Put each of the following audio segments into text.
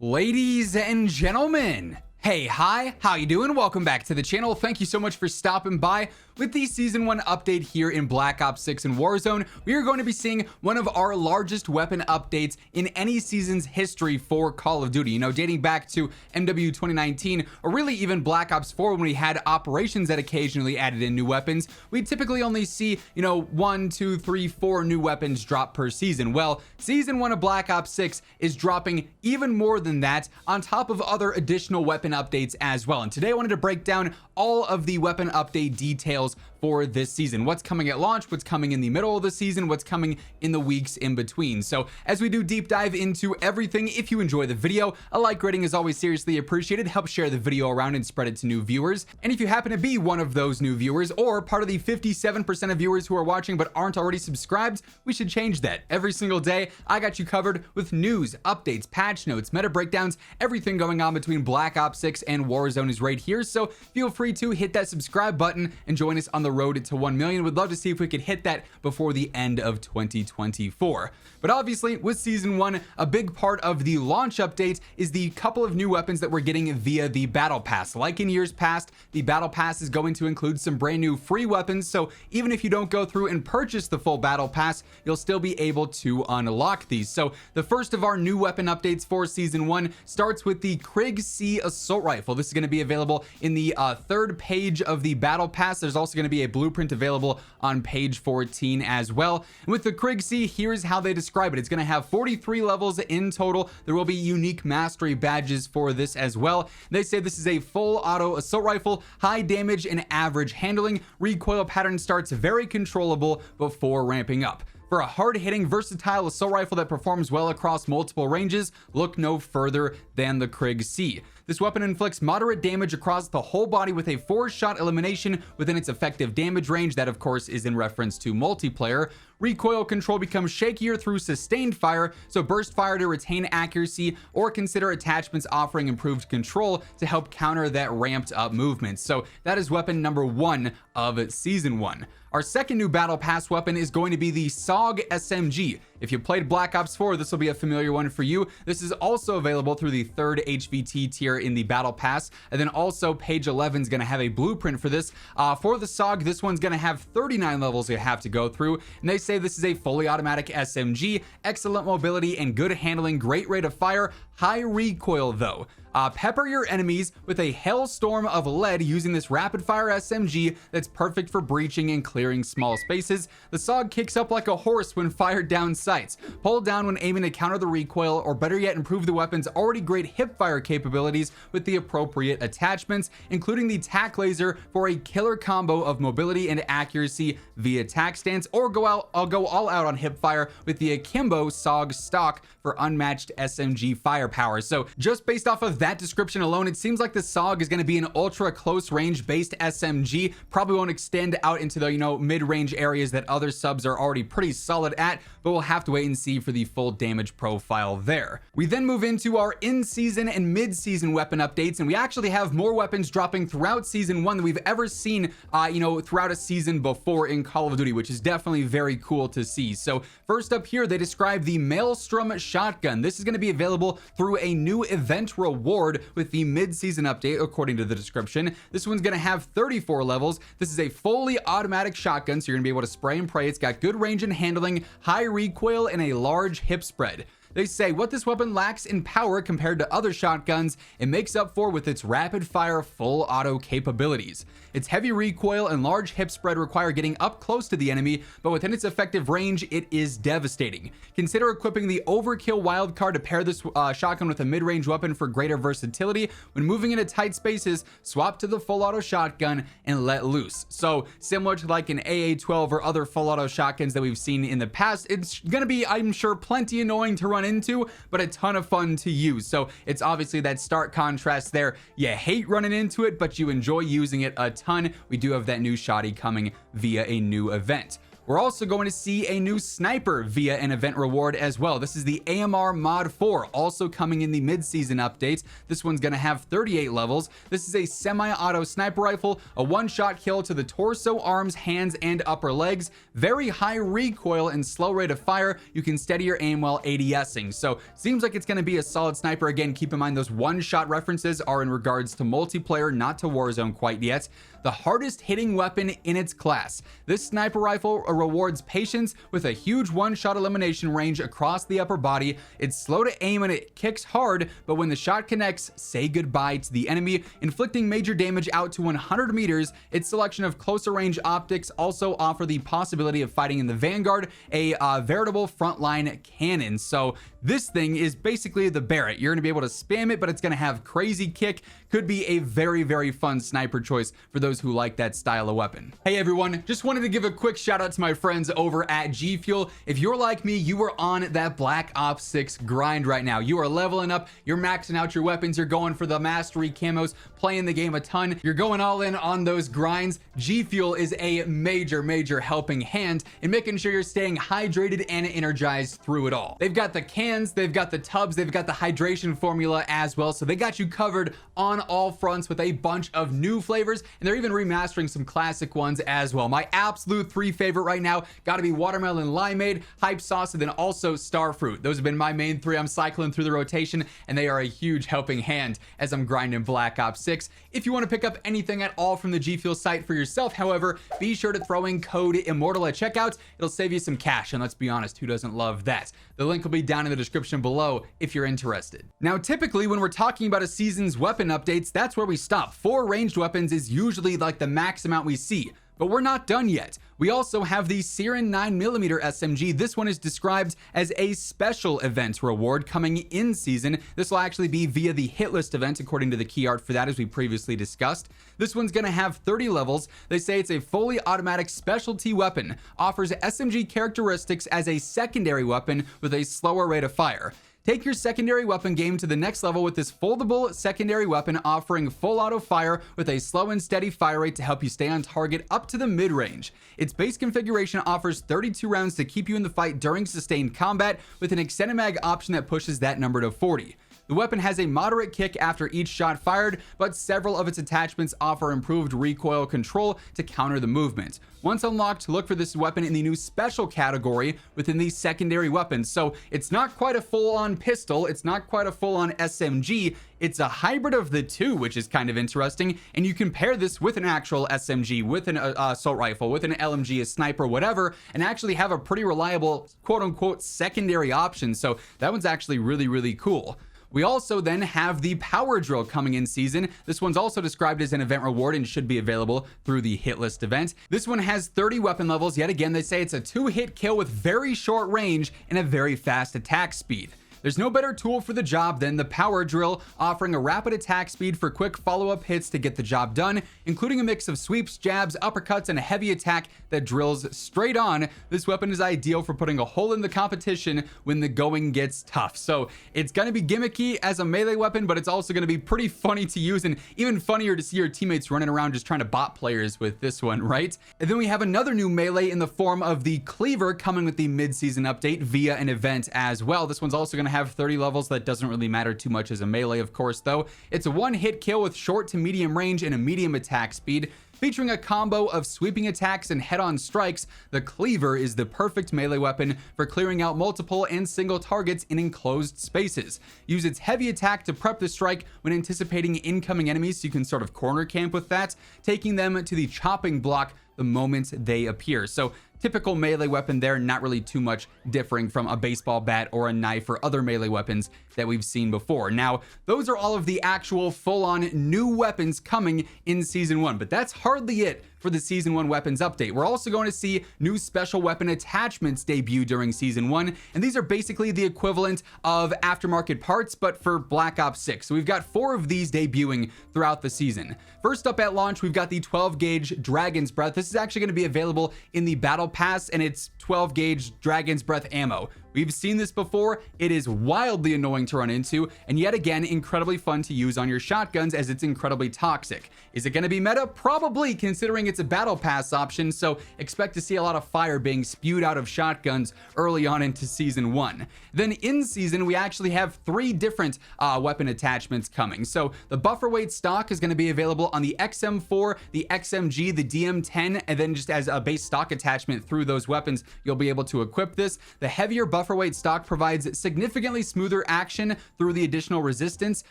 Ladies and gentlemen, hey, hi, how you doing? Welcome back to the channel. Thank you so much for stopping by. With the Season 1 update here in Black Ops 6 and Warzone, we are going to be seeing one of our largest weapon updates in any season's history for Call of Duty. You know, dating back to MW 2019, or really even Black Ops 4 when we had operations that occasionally added in new weapons, we typically only see, 1, 2, 3, 4 new weapons drop per season. Well, Season 1 of Black Ops 6 is dropping even more than that, on top of other additional weapon updates as well. And today I wanted to break down all of the weapon update details for this season. What's coming at launch, what's coming in the middle of the season, what's coming in the weeks in between. So as we do deep dive into everything, if you enjoy the video, a like rating is always seriously appreciated. Help share the video around and spread it to new viewers. And if you happen to be one of those new viewers or part of the 57% of viewers who are watching but aren't already subscribed, we should change that. Every single day, I got you covered with news, updates, patch notes, meta breakdowns, everything going on between Black Ops 6 and Warzone is right here. So feel free to hit that subscribe button and join us on the road to 1 million. Would love to see if we could hit that before the end of 2024. But obviously with Season 1, a big part of the launch update is the couple of new weapons that we're getting via the Battle Pass. Like in years past, the Battle Pass is going to include some brand new free weapons, so even if you don't go through and purchase the full Battle Pass, you'll still be able to unlock these. So the first of our new weapon updates for Season 1 starts with the Krieg C Assault Rifle. This is going to be available in the third page of the Battle Pass. There's also going to be a blueprint available on page 14 as well. And with the Krieg C, here's how they describe it. It's going to have 43 levels in total. There will be unique mastery badges for this as well. They say this is a full auto assault rifle, high damage and average handling. Recoil pattern starts very controllable before ramping up. For a hard-hitting, versatile assault rifle that performs well across multiple ranges, look no further than the Krieg C. This weapon inflicts moderate damage across the whole body with a 4-shot elimination within its effective damage range. That, of course, is in reference to multiplayer. Recoil control becomes shakier through sustained fire, so burst fire to retain accuracy, or consider attachments offering improved control to help counter that ramped up movement. So that is weapon number 1 of Season 1. Our second new Battle Pass weapon is going to be the SOG SMG. If you played Black Ops 4, this will be a familiar one for you. This is also available through the third HVT tier in the Battle Pass. And then also page 11 is going to have a blueprint for this. For the SOG, this one's going to have 39 levels you have to go through. And they say this is a fully automatic SMG, excellent mobility and good handling, great rate of fire, high recoil though. Pepper your enemies with a hailstorm of lead using this rapid fire SMG that's perfect for breaching and clearing small spaces. The SOG kicks up like a horse when fired down sights. Pull down when aiming to counter the recoil, or better yet, improve the weapon's already great hip fire capabilities with the appropriate attachments, including the tac laser for a killer combo of mobility and accuracy via tac stance, or go all out on hip fire with the Akimbo SOG stock for unmatched SMG firepower. So just based off of that description alone, it seems like the SOG is going to be an ultra close range based SMG. Probably won't extend out into the mid-range areas that other subs are already pretty solid at, but we'll have to wait and see for the full damage profile there. We then move into our in-season and mid-season weapon updates, and we actually have more weapons dropping throughout Season 1 than we've ever seen throughout a season before in Call of Duty, which is definitely very cool to see. So first up here, they describe the Maelstrom shotgun. This is going to be available through a new event reward with the mid-season update, according to the description. This one's going to have 34 levels. This is a fully automatic shotgun, so you're going to be able to spray and pray. It's got good range and handling, high recoil, and a large hip spread. They say what this weapon lacks in power compared to other shotguns, it makes up for with its rapid fire full auto capabilities. Its heavy recoil and large hip spread require getting up close to the enemy, but within its effective range, it is devastating. Consider equipping the overkill wildcard to pair this shotgun with a mid-range weapon for greater versatility. When moving into tight spaces, swap to the full auto shotgun and let loose. So similar to like an AA-12 or other full auto shotguns that we've seen in the past, it's gonna be, I'm sure, plenty annoying to run into, but a ton of fun to use. So it's obviously that stark contrast there. You hate running into it, but you enjoy using it a ton. We do have that new shotty coming via a new event. We're also going to see a new sniper via an event reward as well. This is the AMR Mod 4, also coming in the mid-season updates. This one's going to have 38 levels. This is a semi-auto sniper rifle, a one-shot kill to the torso, arms, hands, and upper legs. Very high recoil and slow rate of fire. You can steady your aim while ADSing. So seems like it's going to be a solid sniper. Again, keep in mind those one-shot references are in regards to multiplayer, not to Warzone quite yet. The hardest hitting weapon in its class. This sniper rifle rewards patience with a huge one-shot elimination range across the upper body. It's slow to aim and it kicks hard, but when the shot connects, say goodbye to the enemy, inflicting major damage out to 100 meters. Its selection of closer range optics also offer the possibility of fighting in the Vanguard, a veritable frontline cannon. So this thing is basically the Barrett. You're going to be able to spam it, but it's going to have crazy kick. Could be a very, very fun sniper choice for those who like that style of weapon. Hey everyone, just wanted to give a quick shout out to my friends over at G Fuel. If you're like me, you are on that Black Ops 6 grind right now. You are leveling up, you're maxing out your weapons, you're going for the mastery camos, playing the game a ton, you're going all in on those grinds. G Fuel is a major helping hand in making sure you're staying hydrated and energized through it all. They've got the cans, they've got the tubs, they've got the hydration formula as well, so they got you covered on all fronts with a bunch of new flavors, and they're even remastering some classic ones as well. My absolute 3 favorite right now got to be watermelon limeade, hype sauce, and then also starfruit. Those have been my main 3. I'm cycling through the rotation, and they are a huge helping hand as I'm grinding Black Ops 6. If you want to pick up anything at all from the G Fuel site for yourself, however, be sure to throw in code Immortal at checkout. It'll save you some cash, and let's be honest, who doesn't love that? The link will be down in the description below if you're interested. Now, typically when we're talking about a season's weapon updates, that's where we stop. 4 ranged weapons is usually like the max amount we see. But we're not done yet. We also have the Siren 9mm SMG. This one is described as a special event reward coming in season. This will actually be via the hit list event, according to the key art for that, as we previously discussed. This one's going to have 30 levels. They say it's a fully automatic specialty weapon, offers SMG characteristics as a secondary weapon with a slower rate of fire. Take your secondary weapon game to the next level with this foldable secondary weapon offering full auto fire with a slow and steady fire rate to help you stay on target up to the mid-range. Its base configuration offers 32 rounds to keep you in the fight during sustained combat with an extended mag option that pushes that number to 40. The weapon has a moderate kick after each shot fired, but several of its attachments offer improved recoil control to counter the movement. Once unlocked, look for this weapon in the new special category within the secondary weapons. So it's not quite a full-on pistol, it's not quite a full-on SMG, it's a hybrid of the two, which is kind of interesting, and you can pair this with an actual SMG, with an assault rifle, with an LMG, a sniper, whatever, and actually have a pretty reliable quote-unquote secondary option. So that one's actually really cool. We also then have the power drill coming in season. This one's also described as an event reward and should be available through the hit list event. This one has 30 weapon levels. Yet again, they say it's a 2-hit kill with very short range and a very fast attack speed. There's no better tool for the job than the power drill, offering a rapid attack speed for quick follow-up hits to get the job done, including a mix of sweeps, jabs, uppercuts, and a heavy attack that drills straight on. This weapon is ideal for putting a hole in the competition when the going gets tough. So it's going to be gimmicky as a melee weapon, but it's also going to be pretty funny to use and even funnier to see your teammates running around just trying to bot players with this one, right? And then we have another new melee in the form of the cleaver coming with the mid-season update via an event as well. This one's also going to have 30 levels. That doesn't really matter too much as a melee, of course, though. It's a 1-hit kill with short to medium range and a medium attack speed. Featuring a combo of sweeping attacks and head-on strikes, the cleaver is the perfect melee weapon for clearing out multiple and single targets in enclosed spaces. Use its heavy attack to prep the strike when anticipating incoming enemies, so you can sort of corner camp with that, taking them to the chopping block the moment they appear. So typical melee weapon there, not really too much differing from a baseball bat or a knife or other melee weapons that we've seen before. Now, those are all of the actual full-on new weapons coming in Season 1, but that's hardly it for the Season 1 weapons update. We're also going to see new special weapon attachments debut during Season 1, and these are basically the equivalent of aftermarket parts, but for Black Ops 6. So we've got 4 of these debuting throughout the season. First up at launch, we've got the 12-gauge Dragon's Breath. This is actually going to be available in the Battle Pass, and it's 12-gauge Dragon's Breath ammo. We've seen this before. It is wildly annoying to run into, and yet again, incredibly fun to use on your shotguns as it's incredibly toxic. Is it going to be meta? Probably, considering it's a battle pass option, so expect to see a lot of fire being spewed out of shotguns early on into Season 1. Then in Season, we actually have 3 different weapon attachments coming. So the buffer weight stock is going to be available on the XM4, the XMG, the DM10, and then just as a base stock attachment through those weapons, you'll be able to equip this. The heavier buffer weight stock provides significantly smoother action through the additional resistance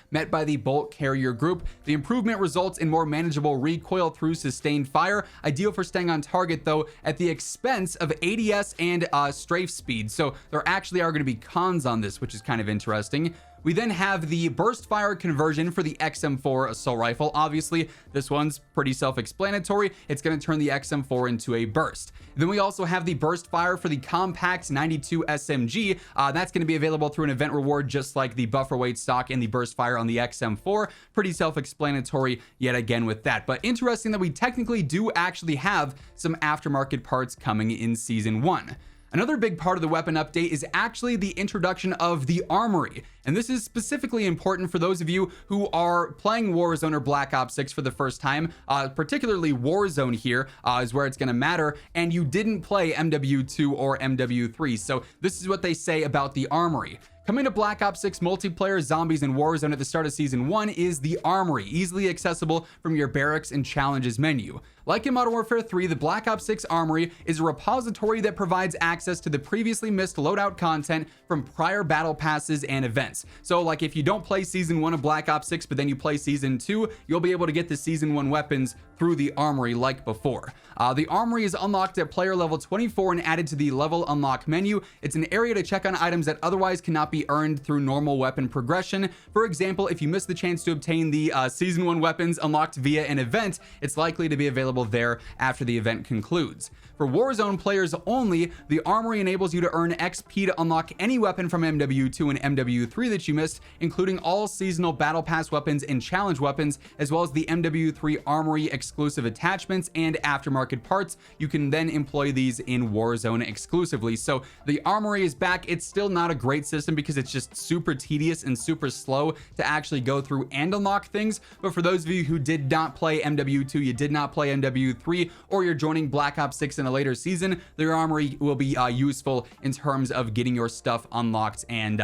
met by the bolt carrier group. The improvement results in more manageable recoil through sustained fire, ideal for staying on target though at the expense of ADS and strafe speed. So there actually are going to be cons on this, which is kind of interesting. We then have the burst fire conversion for the XM4 assault rifle. Obviously, this one's pretty self-explanatory. It's going to turn the XM4 into a burst. Then we also have the burst fire for the compact 92 SMG. That's going to be available through an event reward, just like the buffer weight stock and the burst fire on the XM4. Pretty self-explanatory yet again with that. But interesting that we technically do actually have some aftermarket parts coming in Season 1. Another big part of the weapon update is actually the introduction of the Armory. And this is specifically important for those of you who are playing Warzone or Black Ops 6 for the first time, particularly Warzone here is where it's going to matter, and you didn't play MW2 or MW3. So this is what they say about the Armory. Coming to Black Ops 6 multiplayer, zombies, and Warzone at the start of Season 1 is the Armory, easily accessible from your barracks and challenges menu. Like in Modern Warfare 3, the Black Ops 6 Armory is a repository that provides access to the previously missed loadout content from prior battle passes and events. So like if you don't play Season 1 of Black Ops 6, but then you play Season 2, you'll be able to get the Season 1 weapons through the Armory like before. The Armory is unlocked at player level 24 and added to the level unlock menu. It's an area to check on items that otherwise cannot be earned through normal weapon progression. For example, if you miss the chance to obtain the Season 1 weapons unlocked via an event, it's likely to be available there after the event concludes. For Warzone players only, the Armory enables you to earn XP to unlock any weapon from MW2 and MW3 that you missed, including all seasonal battle pass weapons and challenge weapons, as well as the MW3 Armory exclusive attachments and aftermarket parts. You can then employ these in Warzone exclusively. So the Armory is back. It's still not a great system because it's just super tedious and super slow to actually go through and unlock things. But for those of you who did not play MW2, you did not play MW3, or you're joining Black Ops 6 in a later season, the Armory will be useful in terms of getting your stuff unlocked and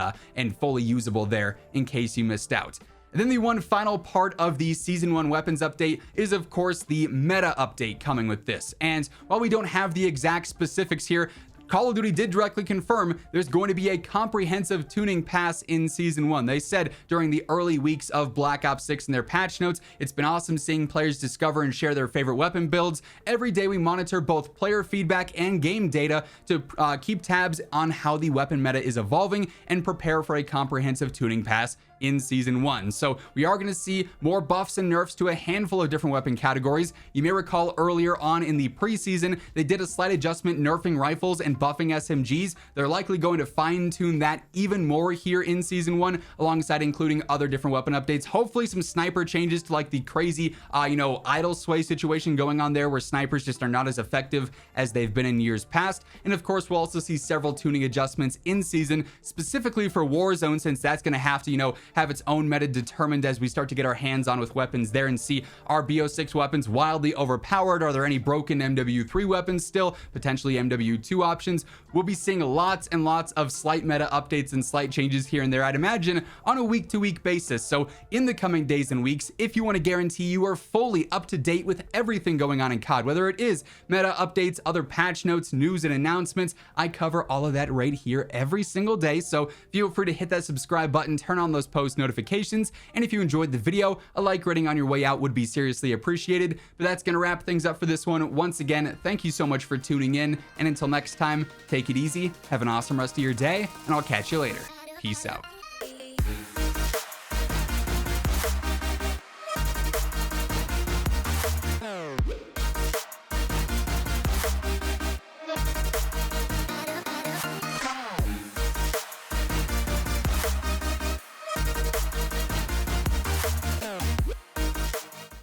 fully usable there in case you missed out. And then the one final part of the Season 1 weapons update is, of course, the meta update coming with this. And while we don't have the exact specifics here, Call of Duty did directly confirm there's going to be a comprehensive tuning pass in Season 1. They said during the early weeks of Black Ops 6 in their patch notes, it's been awesome seeing players discover and share their favorite weapon builds. Every day we monitor both player feedback and game data to keep tabs on how the weapon meta is evolving and prepare for a comprehensive tuning pass in Season 1. So we are going to see more buffs and nerfs to a handful of different weapon categories. You may recall earlier on in the preseason, they did a slight adjustment nerfing rifles and buffing SMGs. They're likely going to fine-tune that even more here in Season 1, alongside including other different weapon updates. Hopefully some sniper changes to like the crazy, idle sway situation going on there where snipers just are not as effective as they've been in years past. And of course, we'll also see several tuning adjustments in season, specifically for Warzone, since that's going to have to, have its own meta determined as we start to get our hands on with weapons there and see, are BO6 weapons wildly overpowered? Are there any broken MW3 weapons still? Potentially MW2 options? We'll be seeing lots and lots of slight meta updates and slight changes here and there, I'd imagine, on a week-to-week basis. So in the coming days and weeks, if you want to guarantee you are fully up to date with everything going on in COD, whether it is meta updates, other patch notes, news, and announcements, I cover all of that right here every single day. So feel free to hit that subscribe button, turn on those post notifications, and if you enjoyed the video, a like rating on your way out would be seriously appreciated. But that's going to wrap things up for this one. Once again, thank you so much for tuning in, and until next time, take it easy, have an awesome rest of your day, and I'll catch you later. Peace out.